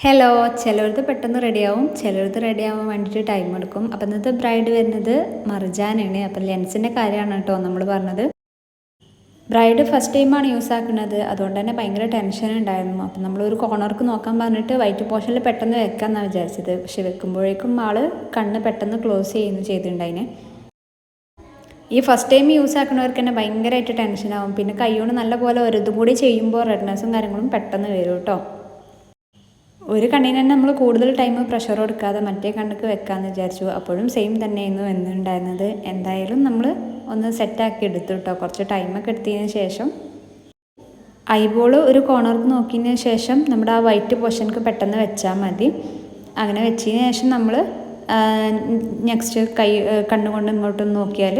Hello, ചിലവർക്ക് പെട്ടെന്ന് റെഡിയാവും, ചിലവർക്ക് റെഡിയാവാൻ വേണ്ടിയിട്ട് ടൈം എടുക്കും. അപ്പം ഇന്നത്തെ ബ്രൈഡ് വരുന്നത് മർജാനാണ്. അപ്പം ലെൻസിൻ്റെ കാര്യമാണ് കേട്ടോ നമ്മൾ പറഞ്ഞത്. ബ്രൈഡ് ഫസ്റ്റ് ടൈമാണ് യൂസ് ആക്കുന്നത്, അതുകൊണ്ട് തന്നെ ഭയങ്കര ടെൻഷൻ ഉണ്ടായിരുന്നു. അപ്പം നമ്മളൊരു കോർണർക്ക് നോക്കാൻ പറഞ്ഞിട്ട് വൈറ്റ് പോർഷനിൽ പെട്ടെന്ന് വെക്കാമെന്നാണ് വിചാരിച്ചത്. പക്ഷെ വെക്കുമ്പോഴേക്കും ആൾ കണ്ണ് പെട്ടെന്ന് ക്ലോസ് ചെയ്തിട്ടുണ്ടായിന്. ഈ ഫസ്റ്റ് ടൈം യൂസ് ആക്കുന്നവർക്ക് തന്നെ ഭയങ്കരമായിട്ട് ടെൻഷനാവും. പിന്നെ കൈകൊണ്ട് നല്ലപോലെ ഒരിതും കൂടി ചെയ്യുമ്പോൾ റെഡ്നെസ്സും കാര്യങ്ങളും പെട്ടെന്ന് വരും കേട്ടോ. ഒരു കണ്ണിന് തന്നെ നമ്മൾ കൂടുതൽ ടൈം പ്രഷർ കൊടുക്കാതെ മറ്റേ കണ്ണുക്ക് വെക്കാമെന്ന് വിചാരിച്ചു. അപ്പോഴും സെയിം തന്നെയായിരുന്നു എന്നുണ്ടായിരുന്നത്. എന്തായാലും നമ്മൾ ഒന്ന് സെറ്റാക്കി എടുത്തു കേട്ടോ. കുറച്ച് ടൈമൊക്കെ എടുത്തതിന് ശേഷം ഐബോൾ ഒരു കോർണർക്ക് നോക്കിയതിന് ശേഷം നമ്മുടെ ആ വൈറ്റ് പോർഷനക്ക് പെട്ടെന്ന് വെച്ചാൽ മതി. അങ്ങനെ വെച്ചതിന് ശേഷം നമ്മൾ നെക്സ്റ്റ് കണ്ണുകൊണ്ട് ഇങ്ങോട്ടൊന്ന് നോക്കിയാൽ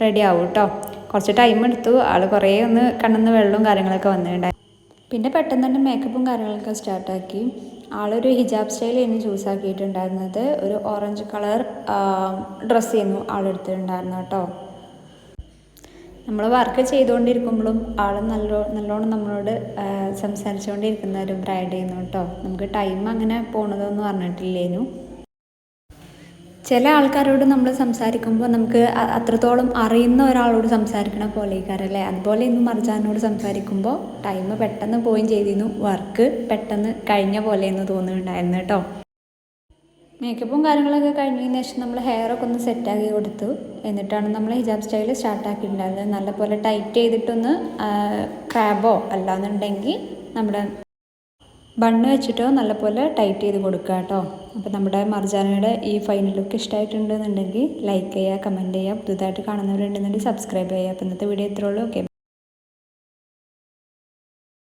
റെഡി ആവും കേട്ടോ. കുറച്ച് ടൈം എടുത്തു. ആൾ കുറേ ഒന്ന് കണ്ണിന്ന് വെള്ളവും കാര്യങ്ങളൊക്കെ വന്നിട്ടുണ്ടായി. പിന്നെ പെട്ടെന്ന് തന്നെ മേക്കപ്പും കാര്യങ്ങളൊക്കെ സ്റ്റാർട്ടാക്കി. ആളൊരു ഹിജാബ് സ്റ്റൈലായിരുന്നു ചൂസ് ആക്കിയിട്ടുണ്ടായിരുന്നത്. ഒരു ഓറഞ്ച് കളർ ഡ്രസ്സ് ചെയ്യുന്നു ആളെടുത്തിട്ടുണ്ടായിരുന്നു കേട്ടോ. നമ്മൾ വർക്ക് ചെയ്തുകൊണ്ടിരിക്കുമ്പോഴും ആൾ നല്ലോണം നമ്മളോട് സംസാരിച്ചുകൊണ്ടിരിക്കുന്ന ഒരു ബ്രൈഡ് ചെയ്യുന്നു കേട്ടോ. നമുക്ക് ടൈം അങ്ങനെ പോണതൊന്നും പറഞ്ഞിട്ടില്ലേനു. ചില ആൾക്കാരോട് നമ്മൾ സംസാരിക്കുമ്പോൾ നമുക്ക് അത്രത്തോളം അറിയുന്ന ഒരാളോട് സംസാരിക്കണ പോലെയൊക്കെ അതുപോലെ ഇന്ന് മർജാനോട് സംസാരിക്കുമ്പോൾ ടൈം പെട്ടെന്ന് പോവുകയും ചെയ്തിരുന്നു. വർക്ക് പെട്ടെന്ന് കഴിഞ്ഞ പോലെയെന്ന് തോന്നുന്നുണ്ടായിരുന്നു കേട്ടോ. മേക്കപ്പും കാര്യങ്ങളൊക്കെ കഴിഞ്ഞതിന് ശേഷം നമ്മൾ ഹെയറൊക്കെ ഒന്ന് സെറ്റാക്കി കൊടുത്തു. എന്നിട്ടാണ് നമ്മൾ ഹിജാബ് സ്റ്റൈൽ സ്റ്റാർട്ടാക്കിയിട്ടുണ്ടായിരുന്നത്. നല്ലപോലെ ടൈറ്റ് ചെയ്തിട്ടൊന്ന് ക്രാബോ അല്ലാന്നുണ്ടെങ്കിൽ നമ്മുടെ ബണ്ണ് വെച്ചിട്ടോ നല്ലപോലെ ടൈറ്റ് ചെയ്ത് കൊടുക്കുക കേട്ടോ. അപ്പോൾ നമ്മുടെ മർജാനയുടെ ഈ ഫൈനൽ ലുക്ക് ഇഷ്ടമായിട്ടുണ്ടെന്നുണ്ടെങ്കിൽ ലൈക്ക് ചെയ്യുക, കമൻറ്റ് ചെയ്യുക. പുതുതായിട്ട് കാണുന്നവരുണ്ടെന്നുണ്ടെങ്കിൽ സബ്സ്ക്രൈബ് ചെയ്യുക. അപ്പോൾ ഇന്നത്തെ വീഡിയോ ഇത്രയുള്ളൂ. ഓക്കെ.